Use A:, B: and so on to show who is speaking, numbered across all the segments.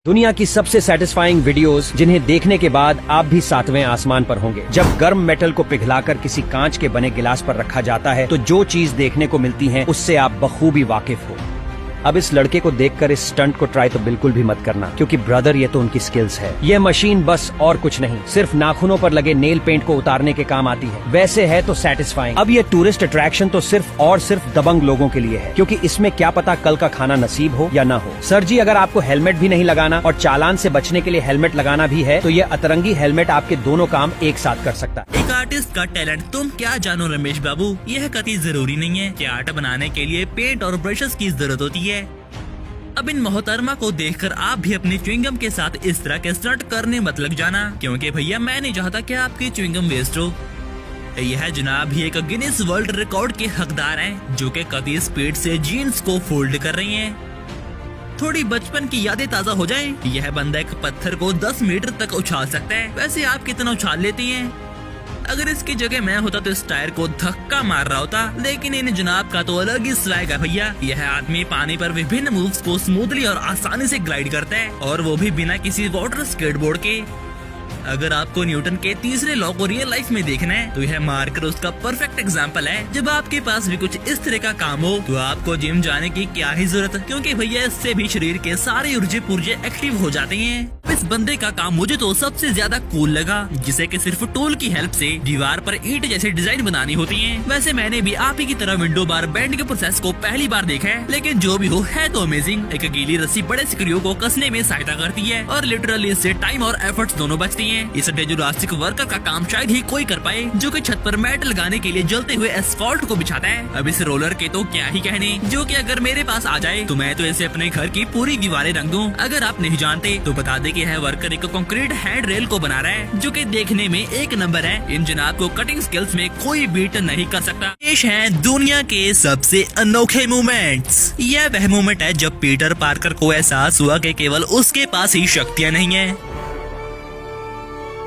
A: दुनिया की सबसे सेटिस्फाइंग वीडियोस जिन्हें देखने के बाद आप भी सातवें आसमान पर होंगे। जब गर्म मेटल को पिघलाकर किसी कांच के बने गिलास पर रखा जाता है तो जो चीज देखने को मिलती है उससे आप बखूबी वाकिफ हो। अब इस लड़के को देखकर इस स्टंट को ट्राई तो बिल्कुल भी मत करना, क्योंकि ब्रदर ये तो उनकी स्किल्स है। यह मशीन बस और कुछ नहीं, सिर्फ नाखूनों पर लगे नेल पेंट को उतारने के काम आती है। वैसे है तो सेटिस्फाइंग। अब ये टूरिस्ट अट्रैक्शन तो सिर्फ और सिर्फ दबंग लोगों के लिए है, क्योंकि इसमें क्या पता कल का खाना नसीब हो या ना हो। सर जी, अगर आपको हेलमेट भी नहीं लगाना और चालान से बचने के लिए हेलमेट लगाना भी है तो ये अतरंगी हेलमेट आपके दोनों काम एक साथ कर सकता है।
B: एक आर्टिस्ट का टैलेंट तुम क्या जानो रमेश बाबू, यह कतई जरूरी नहीं है कि आर्ट बनाने के लिए पेंट और ब्रशेस की जरूरत होती है। अब इन मोहतरमा को देखकर आप भी अपनी च्युइंगम के साथ इस तरह के स्टंट करने मत लग जाना, क्योंकि भैया मैं नहीं चाहता कि आपकी च्युइंगम वेस्ट हो। यह जनाब ही एक गिनीज वर्ल्ड रिकॉर्ड के हकदार हैं, जो कि कतई स्पीड से जीन्स को फोल्ड कर रही हैं। थोड़ी बचपन की यादें ताजा हो जाएं। यह बंदा एक पत्थर को 10 मीटर तक उछाल सकता है। वैसे आप कितना उछाल लेती हैं? अगर इसकी जगह मैं होता तो इस टायर को धक्का मार रहा होता, लेकिन इन जनाब का तो अलग ही स्वैग है भैया। यह आदमी पानी पर विभिन्न मूव्स को स्मूथली और आसानी से ग्लाइड करता है, और वो भी बिना किसी वाटर स्केटबोर्ड के। अगर आपको न्यूटन के तीसरे लॉ को रियल लाइफ में देखना है तो यह मार्कर उसका परफेक्ट एग्जांपल है। जब आपके पास भी कुछ इस तरह का काम हो तो आपको जिम जाने की क्या ही जरूरत, क्योंकि भैया इससे भी शरीर के सारे ऊर्जे पुर्जे एक्टिव हो जाते हैं। इस बंदे का काम मुझे तो सबसे ज्यादा कूल लगा, जिसे कि सिर्फ टूल की हेल्प से दीवार पर ईंट जैसे डिजाइन बनानी होती है। वैसे मैंने भी आप ही की तरह विंडो बार बैंड के प्रोसेस को पहली बार देखा है, लेकिन जो भी हो है तो अमेजिंग। एक गीली रस्सी बड़े सिकड़ियों को कसने में सहायता करती है, और लिटरली इससे टाइम और एफर्ट्स दोनों बचती है। इस जुरासिक वर्कर का काम शायद ही कोई कर पाए, जो कि छत पर मैट लगाने के लिए जलते हुए एस्फाल्ट को बिछाता है। अब इस रोलर के तो क्या ही कहने, जो कि अगर मेरे पास आ जाए तो मैं तो इसे अपने घर की पूरी दीवारें रंग दूं। अगर आप नहीं जानते तो बता दे कि यह वर्कर एक कंक्रीट हैंड रेल को बना रहा है, जो कि देखने में एक नंबर है। इन जनाब को कटिंग स्किल्स में कोई बीट नहीं कर सकता। पेश है दुनिया के सबसे अनोखे मोमेंट्स। यह वह मोमेंट है जब पीटर पार्कर को एहसास हुआ कि केवल उसके पास ही शक्तियाँ नहीं है।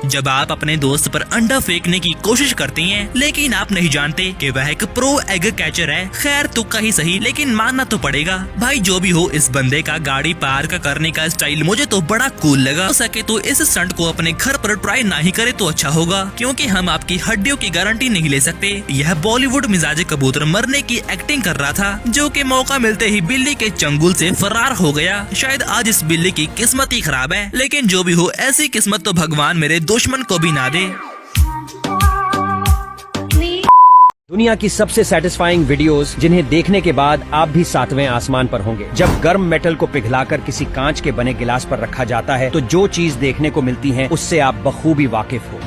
B: जब आप अपने दोस्त पर अंडा फेंकने की कोशिश करते हैं, लेकिन आप नहीं जानते कि वह एक प्रो एग कैचर है। खैर तुक्का ही सही, लेकिन मानना तो पड़ेगा। भाई जो भी हो, इस बंदे का गाड़ी पार्क करने का स्टाइल मुझे तो बड़ा कूल लगा। हो सके तो इस स्टंट को अपने घर पर ट्राई ना ही करे तो अच्छा होगा, क्योंकि हम आपकी हड्डियों की गारंटी नहीं ले सकते। यह बॉलीवुड मिजाज कबूतर मरने की एक्टिंग कर रहा था, जो कि मौका मिलते ही बिल्ली के चंगुल से फरार हो गया। शायद आज इस बिल्ली की किस्मत ही खराब है, लेकिन जो भी हो, ऐसी किस्मत तो भगवान मेरे दुश्मन को भी ना दे।
A: दुनिया की सबसे सेटिस्फाइंग वीडियोस जिन्हें देखने के बाद आप भी सातवें आसमान पर होंगे। जब गर्म मेटल को पिघलाकर किसी कांच के बने गिलास पर रखा जाता है तो जो चीज देखने को मिलती है उससे आप बखूबी वाकिफ हो।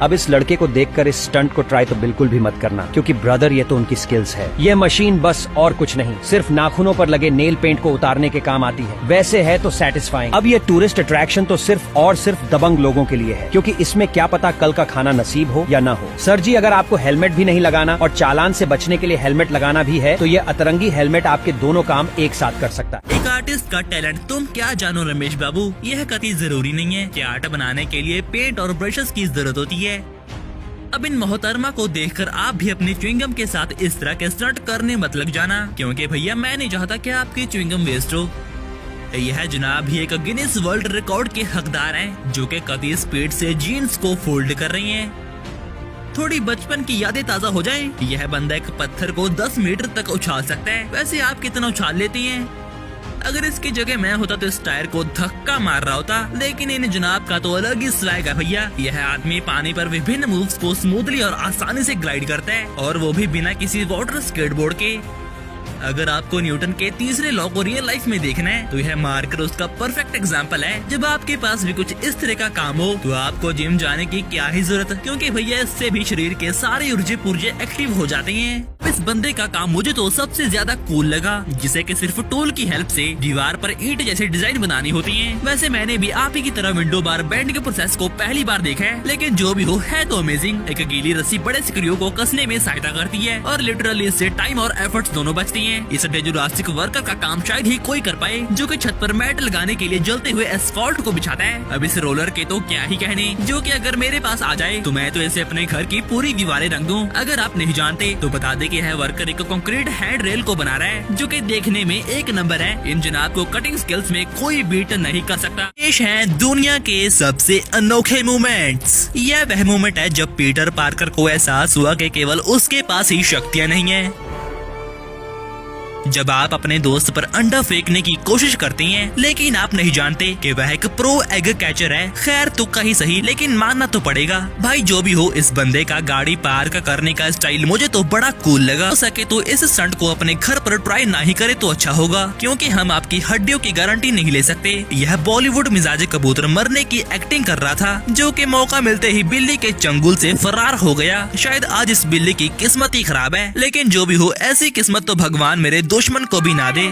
A: अब इस लड़के को देखकर इस स्टंट को ट्राई तो बिल्कुल भी मत करना, क्योंकि ब्रदर ये तो उनकी स्किल्स है। यह मशीन बस और कुछ नहीं, सिर्फ नाखूनों पर लगे नेल पेंट को उतारने के काम आती है। वैसे है तो सेटिस्फाइंग। अब ये टूरिस्ट अट्रैक्शन तो सिर्फ और सिर्फ दबंग लोगों के लिए है, क्योंकि इसमें क्या पता कल का खाना नसीब हो या ना हो। सर जी, अगर आपको हेलमेट भी नहीं लगाना और चालान से बचने के लिए हेलमेट लगाना भी है तो ये अतरंगी हेलमेट आपके दोनों काम एक साथ कर सकता है।
B: एक आर्टिस्ट का टैलेंट तुम क्या जानो रमेश बाबू, यह कतई जरूरी नहीं है कि आर्ट बनाने के लिए पेंट और ब्रशेस की जरूरत होती है। अब इन मोहतरमा को देखकर आप भी अपनी च्युइंगम के साथ इस तरह के स्टंट करने मत लग जाना, क्योंकि भैया मैं नहीं चाहता कि आपकी च्युइंगम वेस्ट हो। यह जनाब ही एक गिनीज वर्ल्ड रिकॉर्ड के हकदार हैं, जो कि कतई स्पीड से जीन्स को फोल्ड कर रही हैं। थोड़ी बचपन की यादें ताजा हो जाएं। यह बंदा एक पत्थर को 10 मीटर तक उछाल सकता है। वैसे आप कितना उछाल लेती हैं? अगर इसकी जगह मैं होता तो इस टायर को धक्का मार रहा होता, लेकिन इन जनाब का तो अलग ही स्वैग है भैया। यह आदमी पानी पर विभिन्न मूव्स को स्मूथली और आसानी से ग्लाइड करता है, और वो भी बिना किसी वाटर स्केटबोर्ड के। अगर आपको न्यूटन के तीसरे लॉ को रियल लाइफ में देखना है तो यह मार्कर उसका परफेक्ट एग्जांपल है। जब आपके पास भी कुछ इस तरह का काम हो तो आपको जिम जाने की क्या ही जरूरत, क्योंकि भैया इससे भी शरीर के सारे ऊर्जे पुर्जे एक्टिव हो जाते हैं। इस बंदे का काम मुझे तो सबसे ज्यादा कूल लगा, जिसे कि सिर्फ टूल की हेल्प से दीवार पर ईंट जैसे डिजाइन बनानी होती है। वैसे मैंने भी आप ही की तरह विंडो बार बैंड के प्रोसेस को पहली बार देखा है, लेकिन जो भी हो है तो अमेजिंग। एक गीली रस्सी बड़े सिकड़ियों को कसने में सहायता करती है, और लिटरली इससे टाइम और एफर्ट्स दोनों बचती है। इस जुरासिक वर्कर का काम शायद ही कोई कर पाए, जो कि छत पर मैट लगाने के लिए जलते हुए एस्फाल्ट को बिछाता है। अब इस रोलर के तो क्या ही कहने, जो कि अगर मेरे पास आ जाए तो मैं तो इसे अपने घर की पूरी दीवारें रंग दूं। अगर आप नहीं जानते तो बता दे कि यह वर्कर एक कंक्रीट हैंड रेल को बना रहा है जो कि देखने में एक नंबर है। इन जनाब को कटिंग स्किल्स में कोई बीट नहीं कर सकता। पेश है दुनिया के सबसे अनोखे मोमेंट्स। यह वह मोमेंट है जब पीटर पार्कर को एहसास हुआ कि केवल उसके पास ही शक्तियां नहीं है। जब आप अपने दोस्त पर अंडा फेंकने की कोशिश करते हैं लेकिन आप नहीं जानते कि वह एक प्रो एग कैचर है। खैर तुक्का ही सही, लेकिन मानना तो पड़ेगा। भाई जो भी हो, इस बंदे का गाड़ी पार्क करने का स्टाइल मुझे तो बड़ा कूल लगा। हो सके तो इस स्टंट को अपने घर पर ट्राई ना ही करे तो अच्छा होगा, क्योंकि हम आपकी हड्डियों की गारंटी नहीं ले सकते। यह बॉलीवुड मिजाज कबूतर मरने की एक्टिंग कर रहा था, जो कि मौका मिलते ही बिल्ली के चंगुल से फरार हो गया। शायद आज इस बिल्ली की किस्मत ही खराब है, लेकिन जो भी हो, ऐसी किस्मत तो भगवान मेरे दुश्मन को भी ना दे।